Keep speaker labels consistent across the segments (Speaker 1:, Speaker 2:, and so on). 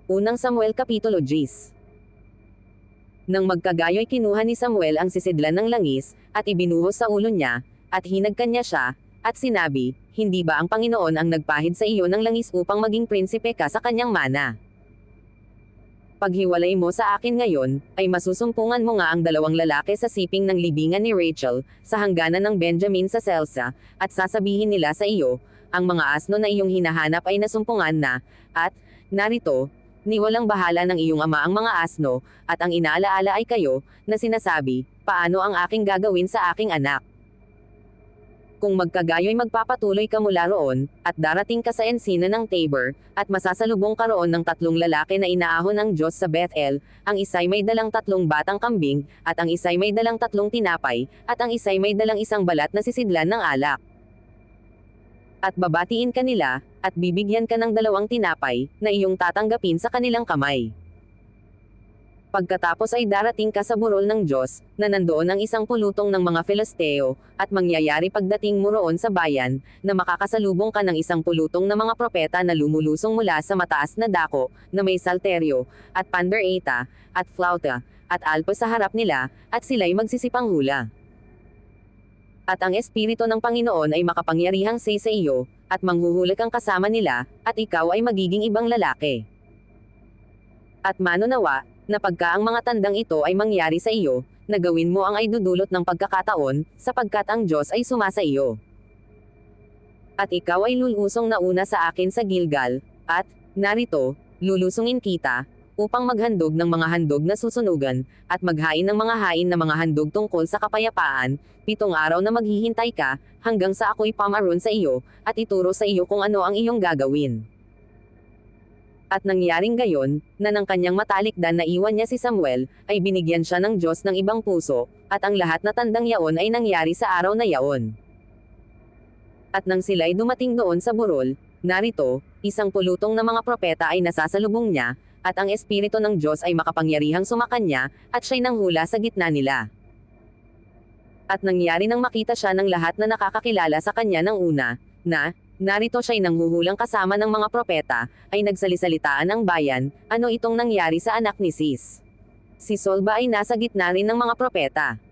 Speaker 1: Unang Samuel Kapitulo 10. Nang magkagayo'y kinuha ni Samuel ang sisidlan ng langis, at ibinuhos sa ulo niya, at hinagkan niya siya, at sinabi, "Hindi ba ang Panginoon ang nagpahid sa iyo ng langis upang maging prinsipe ka sa kanyang mana? Paghiwalay mo sa akin ngayon, ay masusumpungan mo nga ang dalawang lalaki sa siping ng libingan ni Rachel, sa hangganan ng Benjamin sa Selsa, at sasabihin nila sa iyo, ang mga asno na iyong hinahanap ay nasumpungan na, at, narito, niwalang bahala ng iyong ama ang mga asno, at ang inaalaala ay kayo, na sinasabi, paano ang aking gagawin sa aking anak? Kung magkagayo'y magpapatuloy ka mula roon, at darating ka sa ensino ng Tabor, at masasalubong ka roon ng tatlong lalaki na inaahon ng Diyos sa Bethel, ang isa'y may dalang 3 batang kambing, at ang isa'y may dalang 3 tinapay, at ang isa'y may dalang 1 balat na sisidlan ng alak. At babatiin ka nila, at bibigyan ka ng 2 tinapay, na iyong tatanggapin sa kanilang kamay. Pagkatapos ay darating ka sa burol ng Diyos, na nandoon ang isang pulutong ng mga Filisteo, at mangyayari pagdating mo roon sa bayan, na makakasalubong ka ng isang pulutong na mga propeta na lumulusong mula sa mataas na dako, na may salteryo, at pandereta, at flauta, at alpa sa harap nila, at sila'y magsisipang hula. At ang Espiritu ng Panginoon ay makapangyarihang say sa iyo, at manghuhula kang kasama nila, at ikaw ay magiging ibang lalaki. At manunawa, na pagka ang mga tandang ito ay mangyari sa iyo, na gawin mo ang ay dudulot ng pagkakataon, sapagkat ang Diyos ay sumasa iyo. At ikaw ay lulusong na una sa akin sa Gilgal, at, narito, lulusungin kita, upang maghandog ng mga handog na susunugan, at maghain ng mga hain na mga handog tungkol sa kapayapaan, 7 araw na maghihintay ka, hanggang sa ako'y pamaroon sa iyo, at ituro sa iyo kung ano ang iyong gagawin. At nangyaring gayon, na ng kanyang matalikdan na iwan niya si Samuel, ay binigyan siya ng Diyos ng ibang puso, at ang lahat na tandang yaon ay nangyari sa araw na yaon. At nang sila'y dumating doon sa burol, narito, isang pulutong na mga propeta ay nasasalubong niya, at ang Espiritu ng Diyos ay makapangyarihang sumakan niya, at siya'y nanghula sa gitna nila. At nangyari nang makita siya ng lahat na nakakakilala sa kanya ng una, na, narito siya'y nanghuhulang kasama ng mga propeta, ay nagsalisalitaan ang bayan, ano itong nangyari sa anak ni Cis? Si Saul ba ay nasa gitna rin ng mga propeta?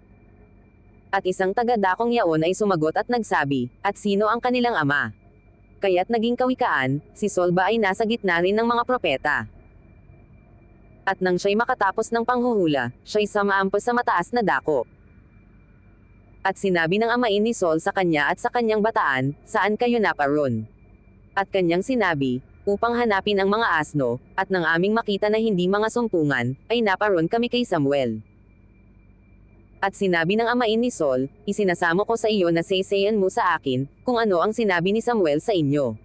Speaker 1: At isang taga-dakong yaon ay sumagot at nagsabi, at sino ang kanilang ama? Kaya't naging kawikaan, si Saul ba ay nasa gitna rin ng mga propeta? At nang siya'y makatapos ng panghuhula, siya'y samaampas sa mataas na dako. At sinabi ng amain ni Saul sa kanya at sa kanyang bataan, saan kayo naparoon? At kanyang sinabi, upang hanapin ang mga asno, at nang aming makita na hindi mga sumpungan, ay naparoon kami kay Samuel. At sinabi ng amain ni Saul, isinasamo ko sa iyo na saysayan mo sa akin, kung ano ang sinabi ni Samuel sa inyo.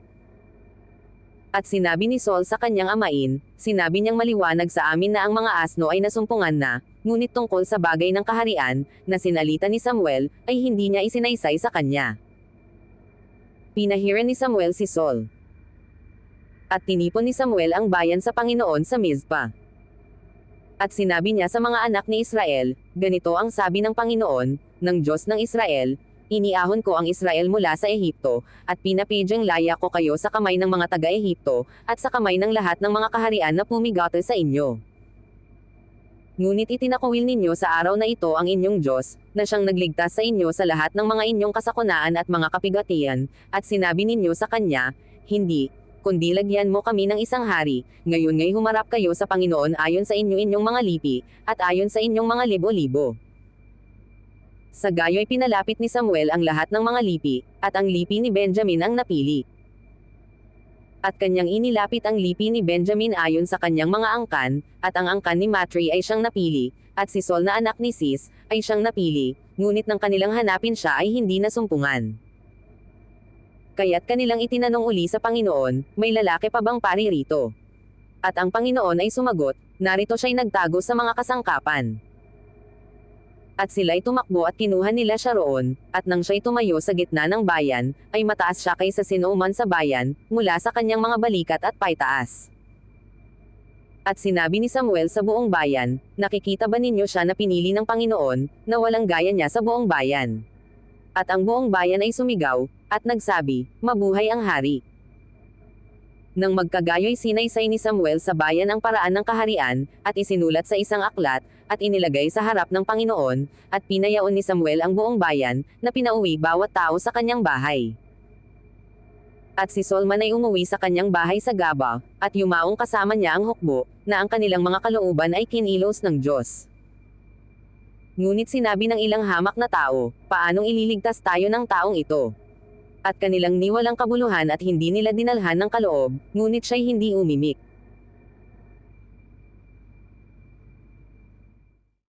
Speaker 1: At sinabi ni Saul sa kanyang amain, sinabi niyang maliwanag sa amin na ang mga asno ay nasumpungan na, ngunit tungkol sa bagay ng kaharian, na sinalita ni Samuel, ay hindi niya isinaysay sa kanya. Pinahiran ni Samuel si Saul. At tinipon ni Samuel ang bayan sa Panginoon sa Mizpa. At sinabi niya sa mga anak ni Israel, ganito ang sabi ng Panginoon, ng Diyos ng Israel, iniahon ko ang Israel mula sa Ehipto, at pinapidyang laya ko kayo sa kamay ng mga taga-Ehipto, at sa kamay ng lahat ng mga kaharian na pumigato sa inyo. Ngunit itinakwil ninyo sa araw na ito ang inyong Diyos, na siyang nagligtas sa inyo sa lahat ng mga inyong kasakunaan at mga kapigatian, at sinabi ninyo sa kanya, hindi, kundi lagyan mo kami ng isang hari, ngayon ngay humarap kayo sa Panginoon ayon sa inyong mga lipi, at ayon sa inyong mga libo-libo. Sa gayo'y pinalapit ni Samuel ang lahat ng mga lipi, at ang lipi ni Benjamin ang napili. At kanyang inilapit ang lipi ni Benjamin ayon sa kanyang mga angkan, at ang angkan ni Matri ay siyang napili, at si Saul na anak ni Cis, ay siyang napili, ngunit nang kanilang hanapin siya ay hindi nasumpungan. Kaya't kanilang itinanong uli sa Panginoon, may lalaki pa bang pari rito? At ang Panginoon ay sumagot, narito siya'y nagtago sa mga kasangkapan. At sila'y tumakbo at kinuha nila siya roon, at nang siya'y tumayo sa gitna ng bayan, ay mataas siya kaysa sino man sa bayan, mula sa kanyang mga balikat at paitaas. At sinabi ni Samuel sa buong bayan, nakikita ba ninyo siya na pinili ng Panginoon, na walang gaya niya sa buong bayan? At ang buong bayan ay sumigaw, at nagsabi, mabuhay ang hari. Nang magkagayo'y sinaysay ni Samuel sa bayan ang paraan ng kaharian, at isinulat sa isang aklat, at inilagay sa harap ng Panginoon, at pinayaon ni Samuel ang buong bayan, na pinauwi bawat tao sa kanyang bahay. At si Solomon ay umuwi sa kanyang bahay sa Gaba, at yumaong kasama niya ang hukbo, na ang kanilang mga kalooban ay kinilos ng Diyos. Ngunit sinabi ng ilang hamak na tao, paanong ililigtas tayo ng taong ito? At kanilang niwalang kabuluhan at hindi nila dinalhan ng kaloob, ngunit siya'y hindi umimik.